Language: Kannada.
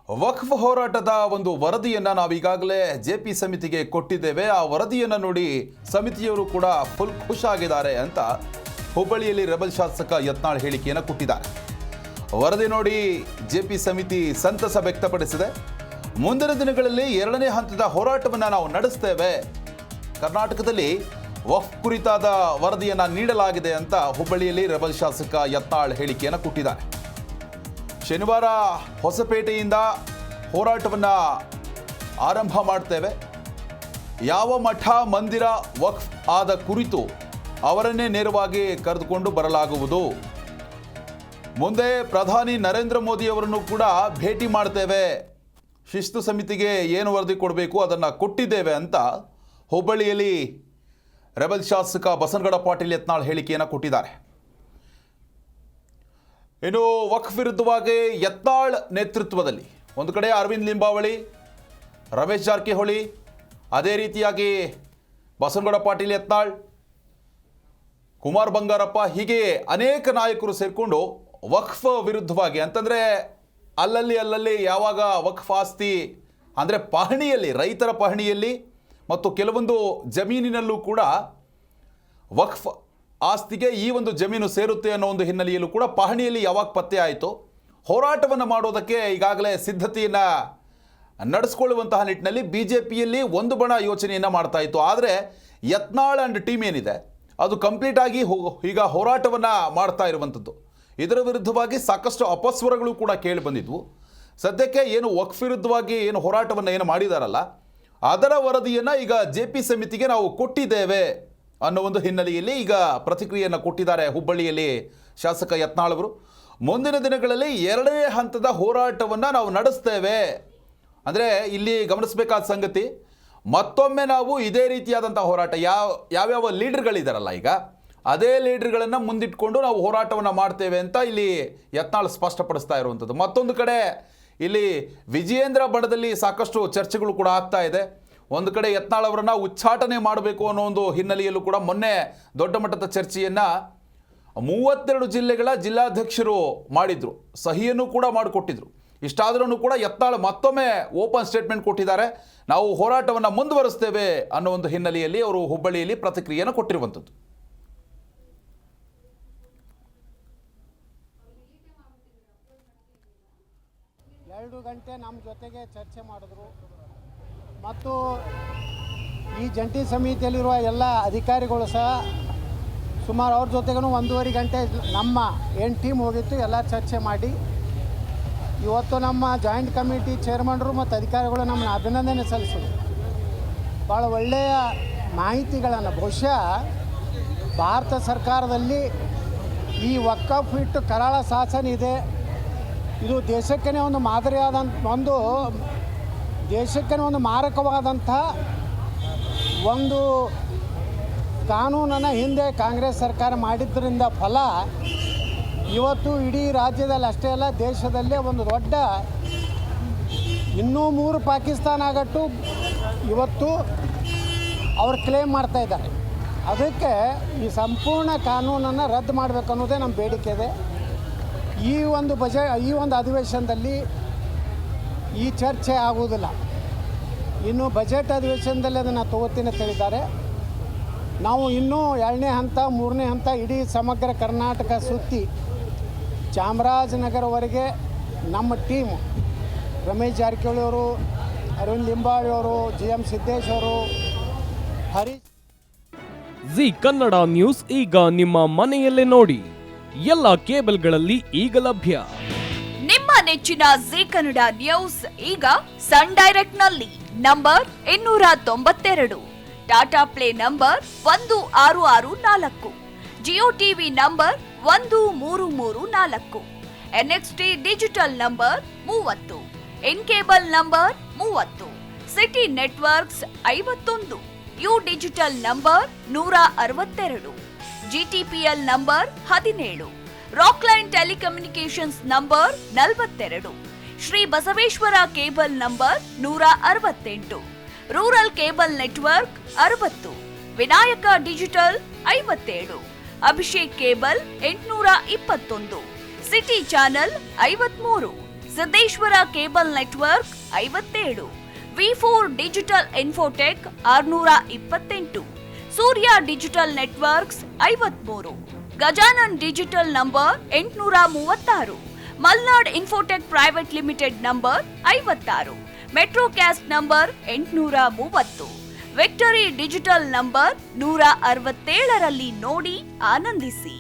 ವಕ್ಫ್ ಹೋರಾಟದ ಒಂದು ವರದಿಯನ್ನು ನಾವೀಗಾಗಲೇ ಜೆಪಿ ಸಮಿತಿಗೆ ಕೊಟ್ಟಿದ್ದೇವೆ. ಆ ವರದಿಯನ್ನು ನೋಡಿ ಸಮಿತಿಯವರು ಕೂಡ ಫುಲ್ ಖುಷಾಗಿದ್ದಾರೆ ಅಂತ ಹುಬ್ಬಳ್ಳಿಯಲ್ಲಿ ರೆಬಲ್ ಶಾಸಕ ಯತ್ನಾಳ್ ಹೇಳಿಕೆಯನ್ನು ಕೊಟ್ಟಿದ್ದಾರೆ. ವರದಿ ನೋಡಿ ಜೆಪಿ ಸಮಿತಿ ಸಂತಸ ವ್ಯಕ್ತಪಡಿಸಿದೆ. ಮುಂದಿನ ದಿನಗಳಲ್ಲಿ 2ನೇ ಹಂತದ ಹೋರಾಟವನ್ನು ನಾವು ನಡೆಸ್ತೇವೆ. ಕರ್ನಾಟಕದಲ್ಲಿ ವಕ್ಫ್ ಕುರಿತಾದ ವರದಿಯನ್ನು ನೀಡಲಾಗಿದೆ ಅಂತ ಹುಬ್ಬಳ್ಳಿಯಲ್ಲಿ ರೆಬಲ್ ಶಾಸಕ ಯತ್ನಾಳ್ ಹೇಳಿಕೆಯನ್ನು ಕೊಟ್ಟಿದ್ದಾರೆ. ಶನಿವಾರ ಹೊಸಪೇಟೆಯಿಂದ ಹೋರಾಟವನ್ನು ಆರಂಭ ಮಾಡ್ತೇವೆ. ಯಾವ ಮಠ ಮಂದಿರ ವಕ್ಫ್ ಆದ ಕುರಿತು ಅವರನ್ನೇ ನೇರವಾಗಿ ಕರೆದುಕೊಂಡು ಬರಲಾಗುವುದು. ಮುಂದೆ ಪ್ರಧಾನಿ ನರೇಂದ್ರ ಮೋದಿ ಅವರನ್ನು ಕೂಡ ಭೇಟಿ ಮಾಡ್ತೇವೆ. ಶಿಸ್ತು ಸಮಿತಿಗೆ ಏನು ವರದಿ ಕೊಡಬೇಕು ಅದನ್ನು ಕೊಟ್ಟಿದ್ದೇವೆ ಅಂತ ಹುಬ್ಬಳ್ಳಿಯಲ್ಲಿ ರೆಬಲ್ ಶಾಸಕ ಬಸನಗೌಡ ಪಾಟೀಲ್ ಯತ್ನಾಳ್ ಹೇಳಿಕೆಯನ್ನು ಕೊಟ್ಟಿದ್ದಾರೆ. ಇನ್ನು ವಕ್ಫ್ ವಿರುದ್ಧವಾಗಿ ಯತ್ನಾಳ್ ನೇತೃತ್ವದಲ್ಲಿ ಒಂದು ಕಡೆ ಅರವಿಂದ್ ಲಿಂಬಾವಳಿ, ರಮೇಶ್ ಜಾರಕಿಹೊಳಿ, ಅದೇ ರೀತಿಯಾಗಿ ಬಸನಗೌಡ ಪಾಟೀಲ್ ಯತ್ನಾಳ್, ಕುಮಾರ್ ಬಂಗಾರಪ್ಪ, ಹೀಗೆ ಅನೇಕ ನಾಯಕರು ಸೇರಿಕೊಂಡು ವಕ್ಫ್ ವಿರುದ್ಧವಾಗಿ ಅಂತಂದರೆ ಅಲ್ಲಲ್ಲಿ ಯಾವಾಗ ವಕ್ಫ್ ಆಸ್ತಿ ಅಂದರೆ ಪಹಣಿಯಲ್ಲಿ, ರೈತರ ಪಹಣಿಯಲ್ಲಿ ಮತ್ತು ಕೆಲವೊಂದು ಜಮೀನಿನಲ್ಲೂ ಕೂಡ ವಕ್ಫ್ ಆಸ್ತಿಗೆ ಈ ಒಂದು ಜಮೀನು ಸೇರುತ್ತೆ ಅನ್ನೋ ಒಂದು ಹಿನ್ನೆಲೆಯಲ್ಲೂ ಕೂಡ ಪಹಣಿಯಲ್ಲಿ ಯಾವಾಗ ಪತ್ತೆ ಆಯಿತು, ಹೋರಾಟವನ್ನು ಮಾಡೋದಕ್ಕೆ ಈಗಾಗಲೇ ಸಿದ್ಧತೆಯನ್ನು ನಡೆಸ್ಕೊಳ್ಳುವಂತಹ ನಿಟ್ಟಿನಲ್ಲಿ BJPಯಲ್ಲಿ ಒಂದು ಬಣ ಯೋಚನೆಯನ್ನು ಮಾಡ್ತಾ ಇತ್ತು. ಆದರೆ ಯತ್ನಾಳ್ ಆ್ಯಂಡ್ ಟೀಮ್ ಏನಿದೆ ಅದು ಕಂಪ್ಲೀಟಾಗಿ ಈಗ ಹೋರಾಟವನ್ನು ಮಾಡ್ತಾ ಇರುವಂಥದ್ದು. ಇದರ ವಿರುದ್ಧವಾಗಿ ಸಾಕಷ್ಟು ಅಪಸ್ವರಗಳು ಕೂಡ ಕೇಳಿ ಬಂದಿದ್ವು. ಸದ್ಯಕ್ಕೆ ಏನು ವಕ್ಫ್ ವಿರುದ್ಧವಾಗಿ ಏನು ಹೋರಾಟವನ್ನು ಏನು ಮಾಡಿದಾರಲ್ಲ ಅದರ ವರದಿಯನ್ನು ಈಗ ಜೆಪಿ ಸಮಿತಿಗೆ ನಾವು ಕೊಟ್ಟಿದ್ದೇವೆ ಅನ್ನೋ ಒಂದು ಹಿನ್ನೆಲೆಯಲ್ಲಿ ಈಗ ಪ್ರತಿಕ್ರಿಯೆಯನ್ನು ಕೊಟ್ಟಿದ್ದಾರೆ ಹುಬ್ಬಳ್ಳಿಯಲ್ಲಿ ಶಾಸಕ ಯತ್ನಾಳ್ ಅವರು. ಮುಂದಿನ ದಿನಗಳಲ್ಲಿ 2ನೇ ಹಂತದ ಹೋರಾಟವನ್ನು ನಾವು ನಡೆಸ್ತೇವೆ. ಅಂದರೆ ಇಲ್ಲಿ ಗಮನಿಸಬೇಕಾದ ಸಂಗತಿ, ಮತ್ತೊಮ್ಮೆ ನಾವು ಇದೇ ರೀತಿಯಾದಂಥ ಹೋರಾಟ ಯಾವ್ಯಾವ ಲೀಡರ್ಗಳಿದ್ದಾರಲ್ಲ ಈಗ ಅದೇ ಲೀಡರ್ಗಳನ್ನು ಮುಂದಿಟ್ಕೊಂಡು ನಾವು ಹೋರಾಟವನ್ನು ಮಾಡ್ತೇವೆ ಅಂತ ಇಲ್ಲಿ ಯತ್ನಾಳ್ ಸ್ಪಷ್ಟಪಡಿಸ್ತಾ ಇರುವಂಥದ್ದು. ಮತ್ತೊಂದು ಕಡೆ ಇಲ್ಲಿ ವಿಜಯೇಂದ್ರ ಬಣದಲ್ಲಿ ಸಾಕಷ್ಟು ಚರ್ಚೆಗಳು ಕೂಡ ಆಗ್ತಾ ಇದೆ. ಒಂದು ಕಡೆ ಯತ್ನಾಳ್ ಅವರನ್ನು ಉಚ್ಚಾಟನೆ ಮಾಡಬೇಕು ಅನ್ನೋ ಒಂದು ಹಿನ್ನೆಲೆಯಲ್ಲೂ ಕೂಡ ಮೊನ್ನೆ ದೊಡ್ಡ ಮಟ್ಟದ ಚರ್ಚೆಯನ್ನು 32 ಜಿಲ್ಲೆಗಳ ಜಿಲ್ಲಾಧ್ಯಕ್ಷರು ಮಾಡಿದ್ರು, ಸಹಿಯನ್ನು ಕೂಡ ಮಾಡಿಕೊಟ್ಟಿದ್ರು. ಇಷ್ಟಾದ್ರೂ ಕೂಡ ಯತ್ನಾಳ್ ಮತ್ತೊಮ್ಮೆ ಓಪನ್ ಸ್ಟೇಟ್ಮೆಂಟ್ ಕೊಟ್ಟಿದ್ದಾರೆ. ನಾವು ಹೋರಾಟವನ್ನು ಮುಂದುವರಿಸ್ತೇವೆ ಅನ್ನೋ ಒಂದು ಹಿನ್ನೆಲೆಯಲ್ಲಿ ಅವರು ಹುಬ್ಬಳ್ಳಿಯಲ್ಲಿ ಪ್ರತಿಕ್ರಿಯೆಯನ್ನು ಕೊಟ್ಟಿರುವಂಥದ್ದು. ಎರಡು ಗಂಟೆ ನಮ್ಮ ಜೊತೆಗೆ ಚರ್ಚೆ ಮಾಡಿದ್ರು ಮತ್ತು ಈ ಜಂಟಿ ಸಮಿತಿಯಲ್ಲಿರುವ ಎಲ್ಲ ಅಧಿಕಾರಿಗಳು ಸಹ ಸುಮಾರು ಅವ್ರ ಜೊತೆಗೂ 1.5 ಗಂಟೆ ನಮ್ಮ ಏನು ಟೀಮ್ ಹೋಗಿತ್ತು ಎಲ್ಲ ಚರ್ಚೆ ಮಾಡಿ ಇವತ್ತು ನಮ್ಮ ಜಾಯಿಂಟ್ ಕಮಿಟಿ ಚೇರ್ಮನ್ರು ಮತ್ತು ಅಧಿಕಾರಿಗಳು ನಮ್ಮನ್ನು ಅಭಿನಂದನೆ ಸಲ್ಲಿಸಿದ್ರು. ಭಾಳ ಒಳ್ಳೆಯ ಮಾಹಿತಿಗಳನ್ನು ಬಹುಶಃ ಭಾರತ ಸರ್ಕಾರದಲ್ಲಿ ಈ ವಕ್ಫ್ ಇಟ್ಟು ಕರಾಳ ಶಾಸನ ಇದೆ. ಇದು ದೇಶಕ್ಕೇ ಒಂದು ಮಾದರಿಯಾದಂಥ ದೇಶಕ್ಕೇ ಒಂದು ಮಾರಕವಾದಂಥ ಒಂದು ಕಾನೂನನ್ನು ಹಿಂದೆ ಕಾಂಗ್ರೆಸ್ ಸರ್ಕಾರ ಮಾಡಿದ್ದರಿಂದ ಫಲ ಇವತ್ತು ಇಡೀ ರಾಜ್ಯದಲ್ಲಿ ಅಷ್ಟೇ ಅಲ್ಲ ದೇಶದಲ್ಲೇ ಒಂದು ದೊಡ್ಡ ಇನ್ನೂ 3 ಪಾಕಿಸ್ತಾನ ಆಗಟ್ಟು ಇವತ್ತು ಅವ್ರು ಕ್ಲೇಮ್ ಮಾಡ್ತಾ ಇದ್ದಾರೆ. ಅದಕ್ಕೆ ಈ ಸಂಪೂರ್ಣ ಕಾನೂನನ್ನು ರದ್ದು ಮಾಡಬೇಕು ಅನ್ನೋದೇ ನಮ್ಮ ಬೇಡಿಕೆ ಇದೆ. ಈ ಒಂದು ಅಧಿವೇಶನದಲ್ಲಿ ಈ ಚರ್ಚೆ ಆಗುವುದಿಲ್ಲ. ಇನ್ನು ಬಜೆಟ್ ಅಧಿವೇಶನದಲ್ಲಿ ಅದನ್ನು ತಗೋತೀನಿ ಅಂತ ಹೇಳಿದ್ದಾರೆ. ನಾವು ಇನ್ನೂ 2ನೇ ಹಂತ 3ನೇ ಹಂತ ಇಡೀ ಸಮಗ್ರ ಕರ್ನಾಟಕ ಸುತ್ತಿ ಚಾಮರಾಜನಗರವರೆಗೆ ನಮ್ಮ ಟೀಮು ರಮೇಶ್ ಜಾರಕಿಹೊಳಿ ಅವರು, ಅರವಿಂದ್ ಲಿಂಬಾವಳಿ ಅವರು, GM ಸಿದ್ದೇಶ್ ಅವರು, ಹರೀಶ್. ಜಿ ಕನ್ನಡ ನ್ಯೂಸ್ ಈಗ ನಿಮ್ಮ ಮನೆಯಲ್ಲೇ ನೋಡಿ. ಎಲ್ಲ ಕೇಬಲ್ಗಳಲ್ಲಿ ಈಗ ಲಭ್ಯ. ನಿಮ್ಮ ನೆಚ್ಚಿನ ಜಿ ಕನ್ನಡ ನ್ಯೂಸ್ ಈಗ ಸನ್ ಡೈರೆಕ್ಟ್ ನಲ್ಲಿ number 292, Tata play number 1664, Jio TV number 1334, NXT digital number 30, in cable number 30, city networks 51, U digital number 162, GTPL number 17, Rockline telecommunications number 42, Shri Basaveshwara cable number 168, rural cable network 60, Vinayaka digital 57, Abhishek cable 821, city channel 53, Siddeshwara cable network 57, V4 digital Infotech 628, Surya digital networks 53, Gajanan digital number 836, Malnad infotech private limited number 56, Metrocast number 830, victory digital number 167ರಲ್ಲಿ ನೋಡಿ ಆನಂದಿಸಿ.